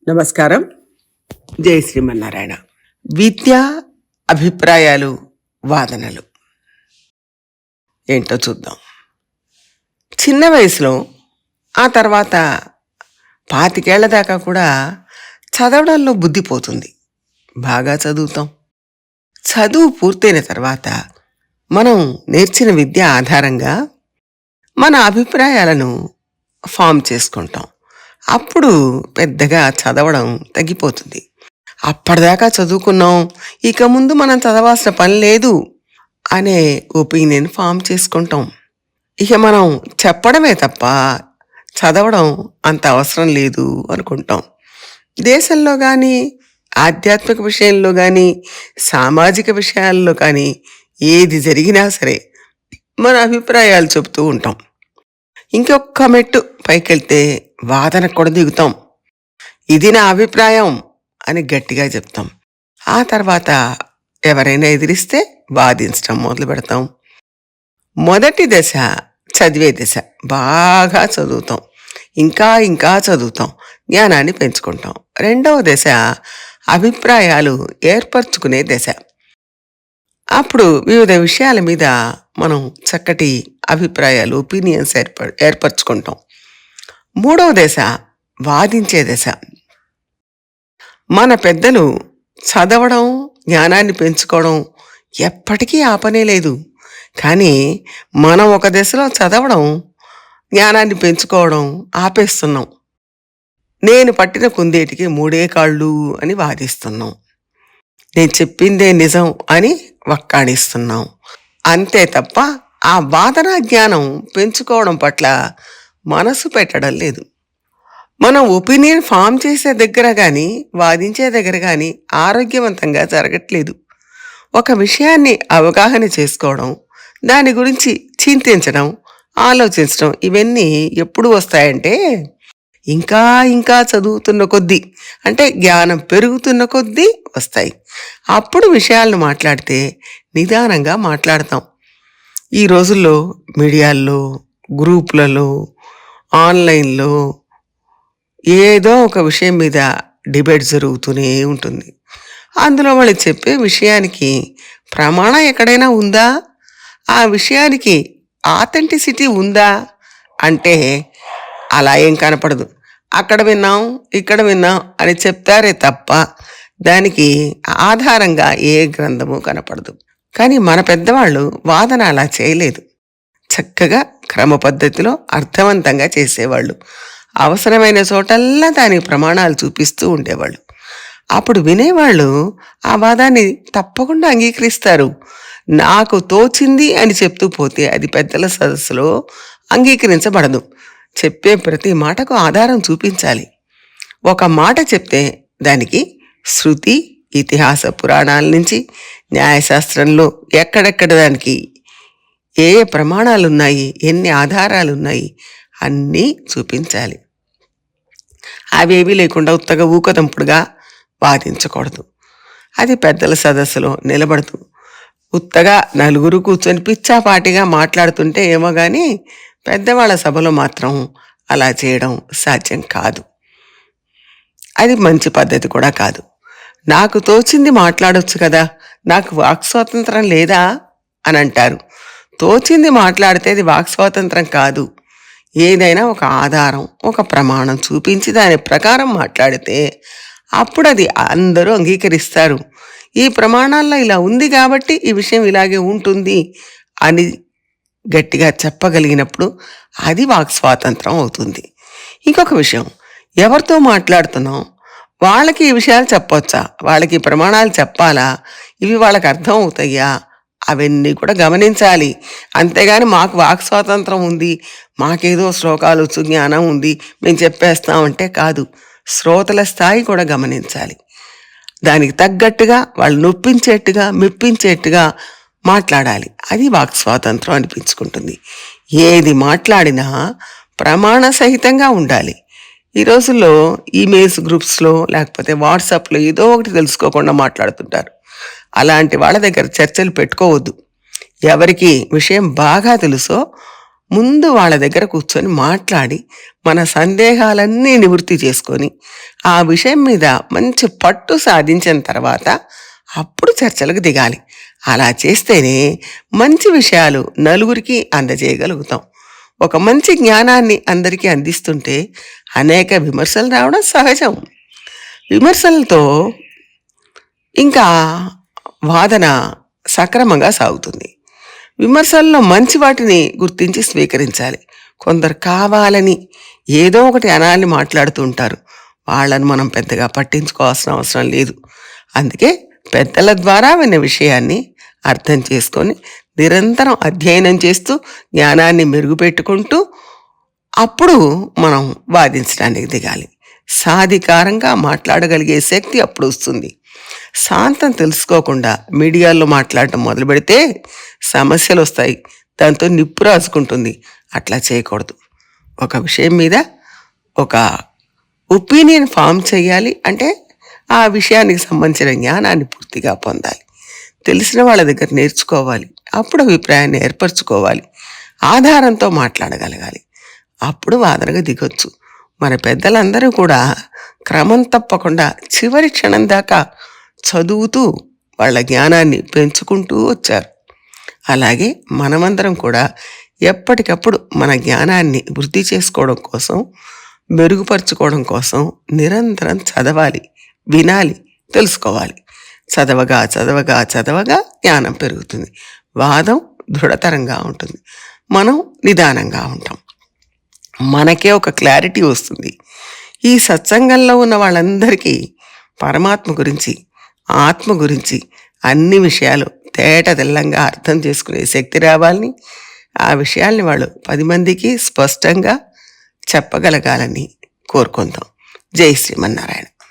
నమస్కారం. జై శ్రీమన్నారాయణ. విద్య, అభిప్రాయాలు, వాదనలు ఏంటో చూద్దాం. చిన్న వయసులో, ఆ తర్వాత 25 ఏళ్ల దాకా కూడా చదవడంలో బుద్ధి పోతుంది. బాగా చదువుతాం. చదువు పూర్తయిన తర్వాత మనం నేర్చిన విద్య ఆధారంగా మన అభిప్రాయాలను ఫామ్ చేసుకుంటాం. అప్పుడు పెద్దగా చదవడం తగ్గిపోతుంది. అప్పటిదాకా చదువుకున్నాం, ఇక ముందు మనం చదవాల్సిన పని లేదు అనే ఒపీనియన్ ఫామ్ చేసుకుంటాం. ఇక మనం చెప్పడమే తప్ప చదవడం అంత అవసరం లేదు అనుకుంటాం. దేశంలో కానీ, ఆధ్యాత్మిక విషయంలో కానీ, సామాజిక విషయాల్లో కానీ ఏది జరిగినా సరే మన అభిప్రాయాలు చెబుతూ ఉంటాం. ఇంకొక మెట్టు పైకెళ్తే వాదనకు కూడా దిగుతాం. ఇది నా అభిప్రాయం అని గట్టిగా చెప్తాం. ఆ తర్వాత ఎవరైనా ఎదిరిస్తే వాదించడం మొదలు పెడతాం. మొదటి దశ చదివే దశ. బాగా చదువుతాం, ఇంకా ఇంకా చదువుతాం, జ్ఞానాన్ని పెంచుకుంటాం. రెండవ దశ అభిప్రాయాలు ఏర్పరచుకునే దశ. అప్పుడు వివిధ విషయాల మీద మనం చక్కటి అభిప్రాయాలు, ఒపీనియన్స్ ఏర్పరచుకుంటాం. మూడవ దశ వాదించే దశ. మన పెద్దలు చదవడం, జ్ఞానాన్ని పెంచుకోవడం ఎప్పటికీ ఆపనే లేదు. కానీ మనం ఒక దశలో చదవడం, జ్ఞానాన్ని పెంచుకోవడం ఆపేస్తున్నాం. నేను పట్టిన కుందేటికి 3 కాళ్ళు అని వాదిస్తున్నాం. నేను చెప్పిందే నిజం అని వక్కాణిస్తున్నాం. అంతే తప్ప ఆ వాదన జ్ఞానం పెంచుకోవడం పట్ల మనసు పెట్టడం లేదు. మనం ఒపీనియన్ ఫామ్ చేసే దగ్గర కానీ, వాదించే దగ్గర కానీ ఆరోగ్యవంతంగా జరగట్లేదు. ఒక విషయాన్ని అవగాహన చేసుకోవడం, దాని గురించి చింతించడం, ఆలోచించడం ఇవన్నీ ఎప్పుడు వస్తాయంటే ఇంకా ఇంకా చదువుతున్న కొద్దీ, అంటే జ్ఞానం పెరుగుతున్న కొద్దీ వస్తాయి. అప్పుడు విషయాలను మాట్లాడితే నిదానంగా మాట్లాడతాం. ఈ రోజుల్లో మీడియాల్లో, గ్రూపులలో, ఆన్లైన్లో ఏదో ఒక విషయం మీద డిబేట్ జరుగుతూనే ఉంటుంది. అందులో వాళ్ళు చెప్పే విషయానికి ప్రమాణం ఎక్కడైనా ఉందా, ఆ విషయానికి ఆథెంటిసిటీ ఉందా అంటే అలా ఏం కనపడదు. అక్కడ విన్నాం, ఇక్కడ విన్నాం అని చెప్తారే తప్ప దానికి ఆధారంగా ఏ గ్రంథము కనపడదు. కానీ మన పెద్దవాళ్ళు వాదన అలా చేయలేదు. చక్కగా క్రమ పద్ధతిలో అర్థవంతంగా చేసేవాళ్ళు. అవసరమైన చోటల్లా దానికి ప్రమాణాలు చూపిస్తూ ఉండేవాళ్ళు. అప్పుడు వినేవాళ్ళు ఆ వాదాన్ని తప్పకుండా అంగీకరిస్తారు. నాకు తోచింది అని చెప్తూ పోతే అది పెద్దల సదస్సులో అంగీకరించబడదు. చెప్పే ప్రతి మాటకు ఆధారం చూపించాలి. ఒక మాట చెప్తే దానికి శృతి, ఇతిహాస పురాణాల నుంచి, న్యాయశాస్త్రంలో ఎక్కడెక్కడ దానికి ఏ ఏ ప్రమాణాలున్నాయి, ఎన్ని ఆధారాలున్నాయి అన్నీ చూపించాలి. అవేవీ లేకుండా ఉత్తగా ఊకదంపుడుగా వాదించకూడదు. అది పెద్దల సదస్సులో నిలబడదు. ఉత్తగా నలుగురు కూర్చొని పిచ్చాపాటిగా మాట్లాడుతుంటే ఏమో కానీ పెద్దవాళ్ళ సభలో మాత్రం అలా చేయడం సాధ్యం కాదు. అది మంచి పద్ధతి కూడా కాదు. నాకు తోచింది మాట్లాడొచ్చు కదా, నాకు వాక్ స్వాతంత్రం లేదా అని అంటారు. తోచింది మాట్లాడితే అది వాక్ స్వాతంత్రం కాదు. ఏదైనా ఒక ఆధారం, ఒక ప్రమాణం చూపించి దాని ప్రకారం మాట్లాడితే అప్పుడు అది అందరూ అంగీకరిస్తారు. ఈ ప్రమాణాల్లో ఇలా ఉంది కాబట్టి ఈ విషయం ఇలాగే ఉంటుంది అని గట్టిగా చెప్పగలిగినప్పుడు అది వాక్ స్వాతంత్రం అవుతుంది. ఇంకొక విషయం, ఎవరితో మాట్లాడుతున్నాం, వాళ్ళకి ఈ విషయాలు చెప్పొచ్చా, వాళ్ళకి ప్రమాణాలు చెప్పాలా, ఇవి వాళ్ళకి అర్థం అవుతాయా, అవన్నీ కూడా గమనించాలి. అంతేగాని మాకు వాక్ స్వాతంత్రం ఉంది, మాకేదో శ్లోకాలు వచ్చు, జ్ఞానం ఉంది, మేము చెప్పేస్తామంటే కాదు. శ్రోతల స్థాయి కూడా గమనించాలి. దానికి తగ్గట్టుగా వాళ్ళు నొప్పించేట్టుగా, మెప్పించేట్టుగా మాట్లాడాలి. అది వాక్ స్వాతంత్రం అనిపించుకుంటుంది. ఏది మాట్లాడినా ప్రమాణ సహితంగా ఉండాలి. ఈ రోజుల్లో ఈమెయిల్స్ గ్రూప్స్లో లేకపోతే వాట్సాప్లో ఏదో ఒకటి తెలుసుకోకుండా మాట్లాడుతుంటారు. అలాంటి వాళ్ళ దగ్గర చర్చలు పెట్టుకోవద్దు. ఎవరికి విషయం బాగా తెలుసో ముందు వాళ్ళ దగ్గర కూర్చొని మాట్లాడి మన సందేహాలన్నీ నివృత్తి చేసుకొని ఆ విషయం మీద మంచి పట్టు సాధించిన తర్వాత అప్పుడు చర్చలకు దిగాలి. అలా చేస్తేనే మంచి విషయాలు నలుగురికి అందజేయగలుగుతాం. ఒక మంచి జ్ఞానాన్ని అందరికీ అందిస్తుంటే అనేక విమర్శలు రావడం సహజం. విమర్శలతో ఇంకా వాదన సక్రమంగా సాగుతుంది. విమర్శల్లో మంచి వాటిని గుర్తించి స్వీకరించాలి. కొందరు కావాలని ఏదో ఒకటి అనాలని మాట్లాడుతూ ఉంటారు. వాళ్ళని మనం పెద్దగా పట్టించుకోవాల్సిన అవసరం లేదు. అందుకే పెద్దల ద్వారా విన్న విషయాన్ని అర్థం చేసుకొని నిరంతరం అధ్యయనం చేస్తూ జ్ఞానాన్ని మెరుగుపెట్టుకుంటూ అప్పుడు మనం వాదించడానికి దిగాలి. సాధికారంగా మాట్లాడగలిగే శక్తి అప్పుడు వస్తుంది. శాంతం తెలుసుకోకుండా మీడియాలో మాట్లాడటం మొదలు పెడితే సమస్యలు వస్తాయి. దాంతో నిప్పు రాసుకుంటుంది. అట్లా చేయకూడదు. ఒక విషయం మీద ఒక ఒపీనియన్ ఫామ్ చేయాలి అంటే ఆ విషయానికి సంబంధించిన జ్ఞానాన్ని పూర్తిగా పొందాలి. తెలిసిన వాళ్ళ దగ్గర నేర్చుకోవాలి. అప్పుడు అభిప్రాయాన్ని ఏర్పరచుకోవాలి. ఆధారంతో మాట్లాడగలగాలి. అప్పుడు వాదనగా దిగొచ్చు. మన పెద్దలందరూ కూడా క్రమం తప్పకుండా చివరి క్షణం దాకా చదువుతూ వాళ్ళ జ్ఞానాన్ని పెంచుకుంటూ వచ్చారు. అలాగే మనమందరం కూడా ఎప్పటికప్పుడు మన జ్ఞానాన్ని వృద్ధి చేసుకోవడం కోసం, మెరుగుపరుచుకోవడం కోసం నిరంతరం చదవాలి, వినాలి, తెలుసుకోవాలి. చదవగా చదవగా చదవగా జ్ఞానం పెరుగుతుంది. వాదం దృఢతరంగా ఉంటుంది. మనం నిదానంగా ఉంటాం. మనకే ఒక క్లారిటీ వస్తుంది. ఈ సత్సంగంలో ఉన్న వాళ్ళందరికీ పరమాత్మ గురించి, ఆత్మ గురించి అన్ని విషయాలు తేట తెల్లంగా అర్థం చేసుకునే శక్తి రావాలని, ఆ విషయాల్ని వాళ్ళు 10 మందికి స్పష్టంగా చెప్పగలగాలని కోరుకుందాం. జై శ్రీమన్నారాయణ.